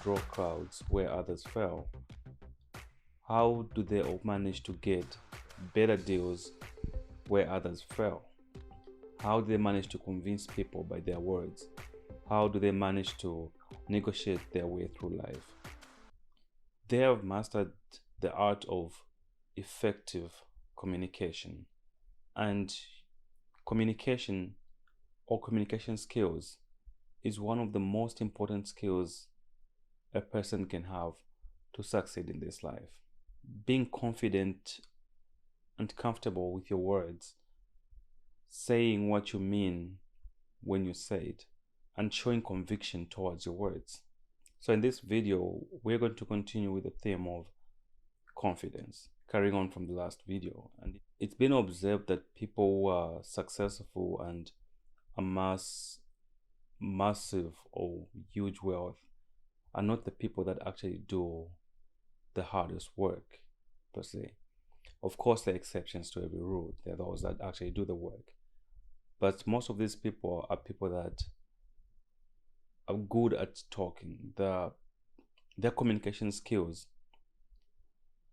draw crowds where others fail? How do they all manage to get better deals where others fail? How do they manage to convince people by their words? How do they manage to negotiate their way through life? They have mastered the art of effective communication. And communication or communication skills is one of the most important skills a person can have to succeed in this life. Being confident and comfortable with your words, saying what you mean when you say it, and showing conviction towards your words. So in this video, we're going to continue with the theme of confidence, carrying on from the last video. And it's been observed that people who are successful and amass massive or huge wealth are not the people that actually do the hardest work per se. Of course, there are exceptions to every rule. There are those that actually do the work. But most of these people are people that are good at talking. Their communication skills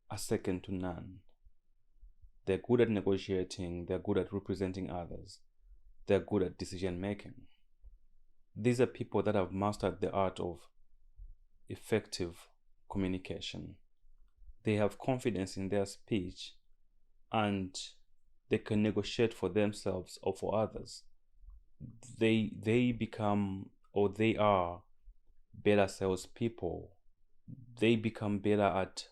are second to none. They're good at negotiating. They're good at representing others. They're good at decision making. These are people that have mastered the art of effective communication. They have confidence in their speech and they can negotiate for themselves or for others. They become, or they are, better salespeople. They become better at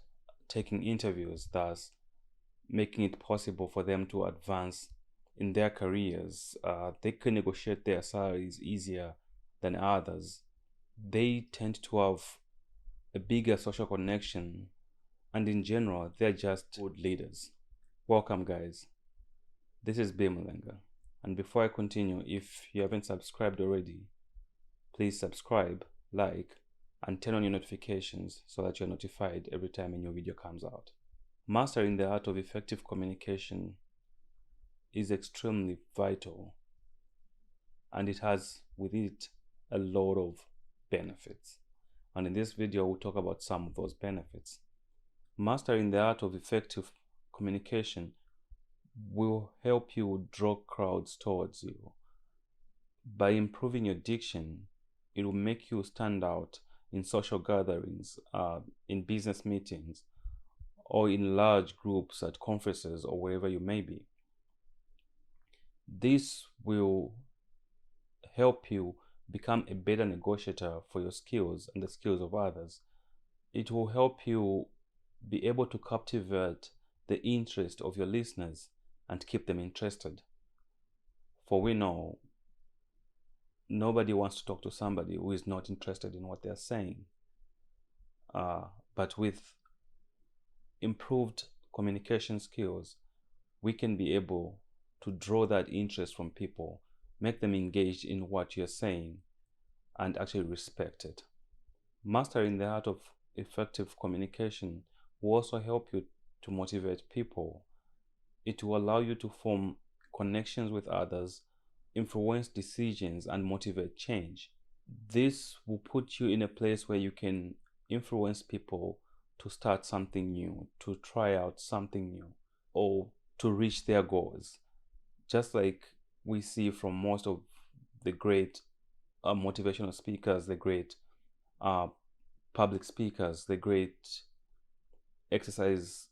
taking interviews, thus making it possible for them to advance in their careers. They can negotiate their salaries easier than others. They tend to have a bigger social connection, and in general, they're just good leaders. Welcome, guys. This is Bimulenga. And before I continue, if you haven't subscribed already, please subscribe, like, and turn on your notifications so that you're notified every time a new video comes out. Mastering the art of effective communication is extremely vital, and it has with it a lot of benefits. And in this video, we'll talk about some of those benefits. Mastering the art of effective communication will help you draw crowds towards you. By improving your diction, it will make you stand out in social gatherings, in business meetings, or in large groups at conferences or wherever you may be. This will help you become a better negotiator for your skills and the skills of others. It will help you be able to captivate the interest of your listeners and keep them interested. For we know nobody wants to talk to somebody who is not interested in what they're saying. But with improved communication skills, we can be able to draw that interest from people, make them engaged in what you're saying, and actually respect it. Mastering the art of effective communication will also help you to motivate people. It will allow you to form connections with others, influence decisions, and motivate change. This will put you in a place where you can influence people to start something new, to try out something new, or to reach their goals. Just like we see from most of the great motivational speakers, the great public speakers, the great exercise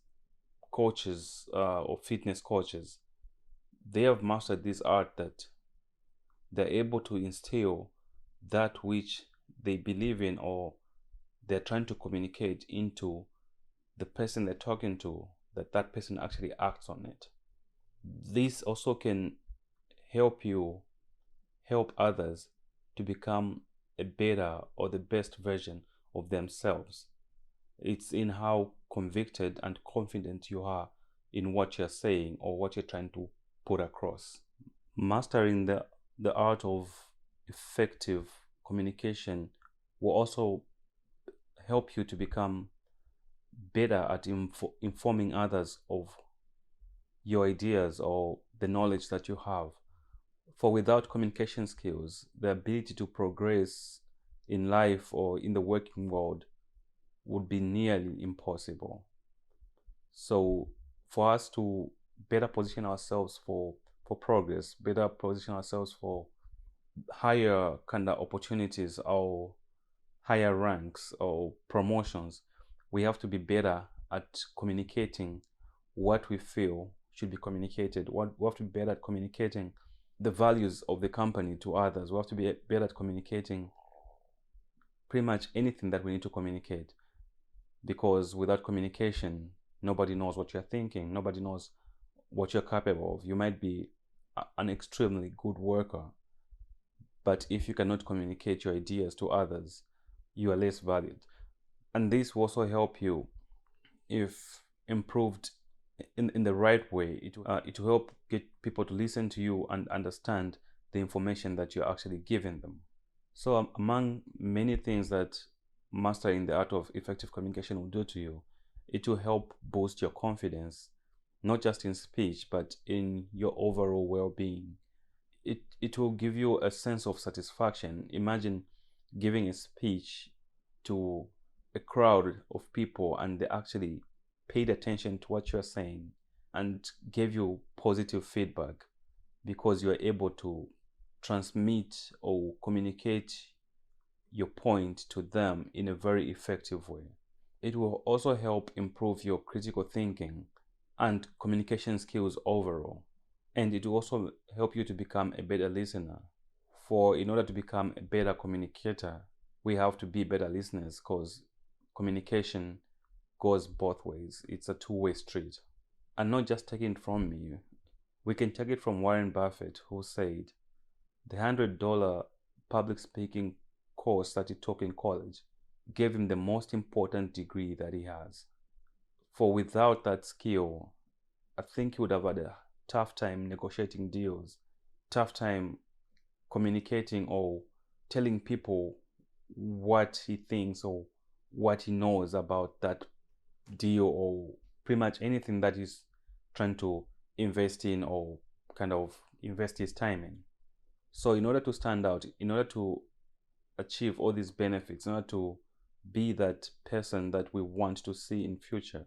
coaches or fitness coaches, they have mastered this art that they're able to instill that which they believe in or they're trying to communicate into the person they're talking to, that person actually acts on it. This also can help you help others to become a better or the best version of themselves. It's in how convicted and confident you are in what you're saying or what you're trying to put across. Mastering the art of effective communication will also help you to become better at informing others of your ideas or the knowledge that you have. For without communication skills, the ability to progress in life or in the working world would be nearly impossible. So for us to better position ourselves for progress, better position ourselves for higher kind of opportunities or higher ranks or promotions, we have to be better at communicating what we feel should be communicated. We have to be better at communicating the values of the company to others. We have to be better at communicating pretty much anything that we need to communicate, because without communication, nobody knows what you're thinking, nobody knows what you're capable of. You might be an extremely good worker, but if you cannot communicate your ideas to others, you are less valued. And this will also help you, if improved in the right way, it will help get people to listen to you and understand the information that you're actually giving them. So among many things that mastering the art of effective communication will do to you, it will help boost your confidence, not just in speech, but in your overall well-being. It will give you a sense of satisfaction. Imagine giving a speech to a crowd of people and they actually paid attention to what you're saying and gave you positive feedback because you're able to transmit or communicate your point to them in a very effective way. It will also help improve your critical thinking and communication skills overall. And it will also help you to become a better listener. For in order to become a better communicator, we have to be better listeners, because communication goes both ways. It's a two-way street. And not just taking it from me, we can take it from Warren Buffett, who said the $100 public speaking course that he took in college gave him the most important degree that he has. For without that skill, I think he would have had a tough time negotiating deals, tough time communicating or telling people what he thinks or what he knows about that deal, or pretty much anything that he's trying to invest in or kind of invest his time in. So in order to stand out, in order to achieve all these benefits, in order to be that person that we want to see in future,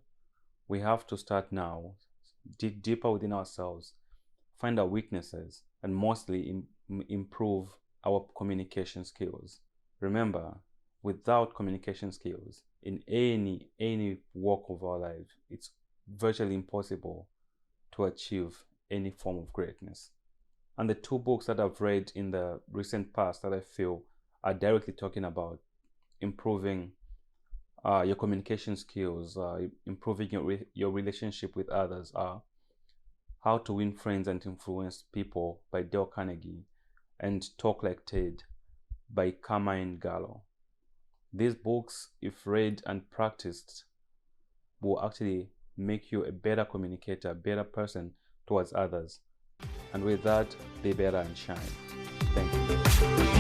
we have to start now, dig deeper within ourselves, find our weaknesses, and mostly improve our communication skills. Remember, without communication skills in any walk of our life, it's virtually impossible to achieve any form of greatness. And the two books that I've read in the recent past that I feel are directly talking about improving your communication skills, improving your relationship with others are How to Win Friends and Influence People by Dale Carnegie and Talk Like Ted by Carmine Gallo. These books, if read and practiced, will actually make you a better communicator, a better person towards others. And with that, be better and shine. Thank you.